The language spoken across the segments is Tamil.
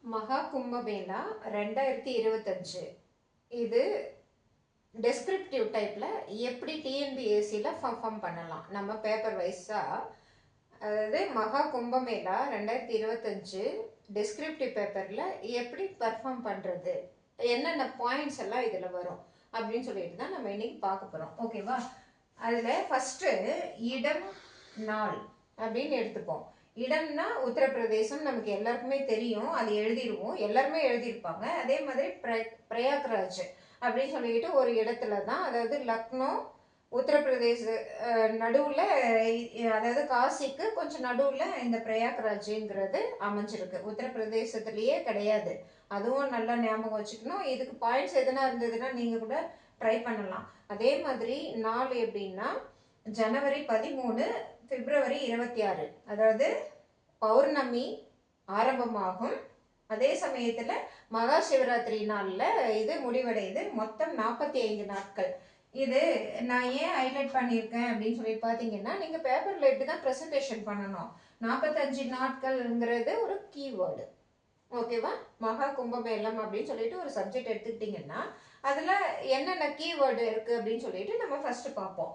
மகா கும்பமேளா 2025 இது டெஸ்கிரிப்டிவ் டைப்பில் எப்படி டிஎன்பிஎஸ்சியில் பர்ஃபார்ம் பண்ணலாம் நம்ம பேப்பர் வைஸாக. அதாவது மகா கும்பமேளா 2025 டெஸ்கிரிப்டிவ் பேப்பரில் எப்படி பர்ஃபார்ம் பண்ணுறது, என்னென்ன பாயிண்ட்ஸ் எல்லாம் இதில் வரும் அப்படின்னு சொல்லிட்டு தான் நம்ம இன்னைக்கு பார்க்க போகிறோம். ஓகேவா? அதில் ஃபஸ்ட்டு இடம் நாள் அப்படின்னு எடுத்துப்போம். இடம்னா உத்தரப்பிரதேசம் நமக்கு எல்லாருக்குமே தெரியும், அது எழுதிடுவோம், எல்லாருமே எழுதியிருப்பாங்க. அதே மாதிரி பிரயாக்ராஜ் அப்படின்னு சொல்லிட்டு ஒரு இடத்துல தான், அதாவது லக்னோ உத்தரப்பிரதேச நடுவில், அதாவது காசிக்கு கொஞ்சம் நடுவில் இந்த பிரயாக்ராஜுங்கிறது அமைஞ்சிருக்கு. உத்தரப்பிரதேசத்துலேயே கிடையாது, அதுவும் நல்லா ஞாபகம் வச்சுக்கணும். இதுக்கு பாயிண்ட்ஸ் எதுனா இருந்ததுன்னா நீங்கள் கூட ட்ரை பண்ணலாம். அதே மாதிரி நாள் எப்படின்னா ஜனவரி 13 பிப்ரவரி 26, அதாவது பௌர்ணமி ஆரம்பமாகும். அதே சமயத்தில் மகா சிவராத்திரி நாளில் இது முடிவடையுது. மொத்தம் 45 நாட்கள். இது நான் ஏன் ஹைலைட் பண்ணியிருக்கேன் அப்படின்னு சொல்லி பார்த்தீங்கன்னா, நீங்கள் பேப்பரில் இப்படி தான் ப்ரெசன்டேஷன் பண்ணணும். 45 நாட்கள்ங்கிறது ஒரு கீவேர்டு. ஓகேவா? மகா கும்பமேளம் அப்படின்னு சொல்லிட்டு ஒரு சப்ஜெக்ட் எடுத்துக்கிட்டிங்கன்னா அதில் என்னென்ன கீவேர்டு இருக்குது அப்படின்னு சொல்லிட்டு நம்ம ஃபஸ்ட்டு பார்ப்போம்.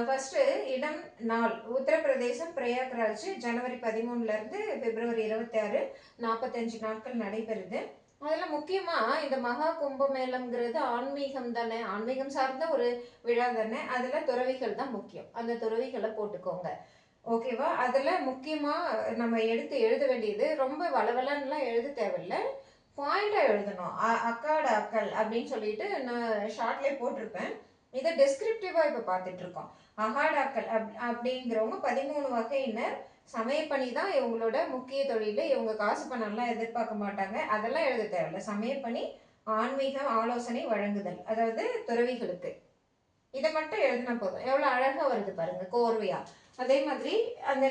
ஃபஸ்ட்டு இடம் நாள் உத்தரப்பிரதேசம் பிரயாக்ராஜ் ஜனவரி 13 பிப்ரவரி 26, 45 நாட்கள் நடைபெறுது. அதில் முக்கியமாக இந்த மகா கும்பமேளம்ங்கிறது ஆன்மீகம் தானே, ஆன்மீகம் சார்ந்த ஒரு விழா தானே. அதில் துறவிகள் தான் முக்கியம், அந்த துறவிகளை போட்டுக்கோங்க. ஓகேவா? அதில் முக்கியமாக நம்ம எடுத்து எழுத வேண்டியது, ரொம்ப வளவலன்னுலாம் எழுத தேவையில்லை, பாயிண்டாக எழுதணும். அக்காடு அக்கல் அப்படின்னு சொல்லிட்டு நான் ஷார்ட்லேயே போட்டிருப்பேன். இதை டெஸ்கிரிப்டிவாக இப்போ பார்த்துட்டு இருக்கோம். அகாடாக்கள் அப்படிங்கிறவங்க 13 வகையினர். சமயப்பணி தான் இவங்களோட முக்கிய தொழில். இவங்க காசு பணம்லாம் எதிர்பார்க்க மாட்டாங்க, அதெல்லாம் எழுத தேவையில்லை. சமயப்பணி, ஆன்மீகம், ஆலோசனை வழங்குதல், அதாவது துறவிகளுக்கு. இதை மட்டும் எழுதினா போதும். எவ்வளோ அழகாக வருது பாருங்க, கோர்வையா. அதே மாதிரி அந்த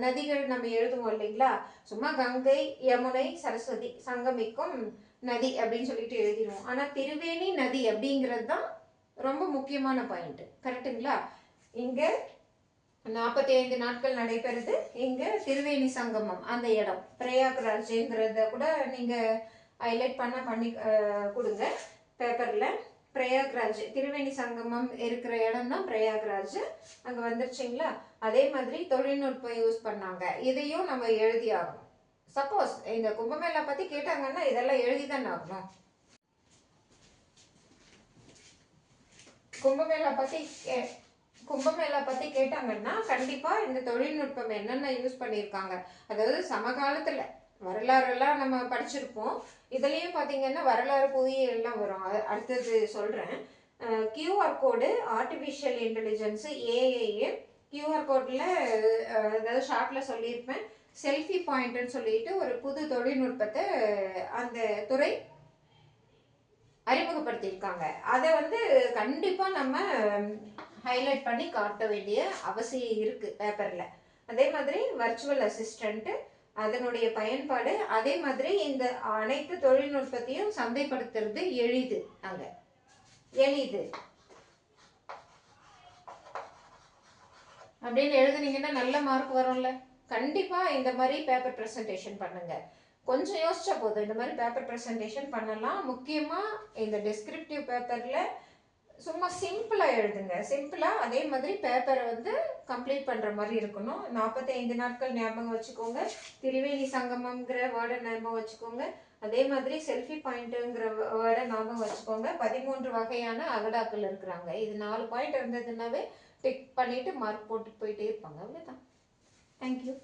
நதிகள் நம்ம எழுதுவோம் இல்லைங்களா, சும்மா கங்கை யமுனை சரஸ்வதி சங்கமிக்கும் நதி அப்படின்னு சொல்லிட்டு எழுதிடுவோம். ஆனால் திருவேணி நதி அப்படிங்கிறது தான் ரொம்ப முக்கியமான பாயிண்ட். கரெக்டுங்களா? இங்கே 45 நாட்கள் நடைபெறுது. இங்கே திருவேணி சங்கமம் அந்த இடம் பிரயாக்ராஜ்ங்கிறத கூட நீங்கள் ஹைலைட் பண்ணி கொடுங்க பேப்பரில். பிரயாக்ராஜ் திருவேணி சங்கமம் இருக்கிற இடம் தான் பிரயாக்ராஜ். அங்கே வந்துருச்சிங்களா? அதே மாதிரி தொழில்நுட்பம் யூஸ் பண்ணாங்க, இதையும் நம்ம எழுதி ஆகணும். சப்போஸ் இந்த கும்பமேளா பற்றி கேட்டாங்கன்னா இதெல்லாம் எழுதி தானே ஆகணும். கும்பமேளா பற்றி கேட்டாங்கன்னா கண்டிப்பாக இந்த தொழில்நுட்பம் என்னென்ன யூஸ் பண்ணியிருக்காங்க, அதாவது சமகாலத்தில் வரலாறுலாம் நம்ம படிச்சிருப்போம். இதுலேயும் பார்த்தீங்கன்னா வரலாறு புதிய எல்லாம் வரும், அடுத்தது சொல்கிறேன். கியூஆர் கோடு, ஆர்டிஃபிஷியல் இன்டெலிஜென்ஸு, ஏஐஏ. கியூஆர் கோடில் அதாவது ஷார்ட்டில் சொல்லியிருப்பேன், செல்ஃபி பாயிண்ட்டுன்னு சொல்லிட்டு ஒரு புது தொழில்நுட்பத்தை அந்த துறை அறிமுகப்படுத்தியிருக்காங்க. அதை கண்டிப்பாக நம்ம ஹைலைட் பண்ணி காட்ட வேண்டிய அவசியம் இருக்குது பேப்பரில். அதே மாதிரி வர்ச்சுவல் அசிஸ்டண்ட்டு, அதனுடைய பயன்பாடு, அதே மாதிரி இந்த அனைத்து தொழில்நுட்பத்தையும் சந்தைப்படுத்துறது எளிது. அங்கே எளிது அப்படின்னு எழுதுனீங்கன்னா நல்ல மார்க் வரும்ல. கண்டிப்பாக இந்த மாதிரி பேப்பர் ப்ரெசன்டேஷன் பண்ணுங்கள். கொஞ்சம் யோசிச்சா போதும், இந்த மாதிரி பேப்பர் ப்ரெசன்டேஷன் பண்ணலாம். முக்கியமாக இந்த டெஸ்கிரிப்டிவ் பேப்பரில் சும்மா சிம்பிளாக எழுதுங்க, சிம்பிளாக. அதே மாதிரி பேப்பரை கம்ப்ளீட் பண்ணுற மாதிரி இருக்கணும். 45 நாட்கள் ஞாபகம் வச்சுக்கோங்க. திரிவேணி சங்கமங்கிற வேர்டை ஞாபகம் வச்சுக்கோங்க. அதே மாதிரி செல்ஃபி பாயிண்ட்டுங்கிற வேர்டை ஞாபகம் வச்சுக்கோங்க. 13 வகையான அகடாக்கள் இருக்கிறாங்க. இது 4 பாயிண்ட் இருந்ததுன்னாவே டிக் பண்ணிவிட்டு மார்க் போட்டு போயிட்டே இருப்பாங்க. அவ்வளோதான். தேங்க்யூ.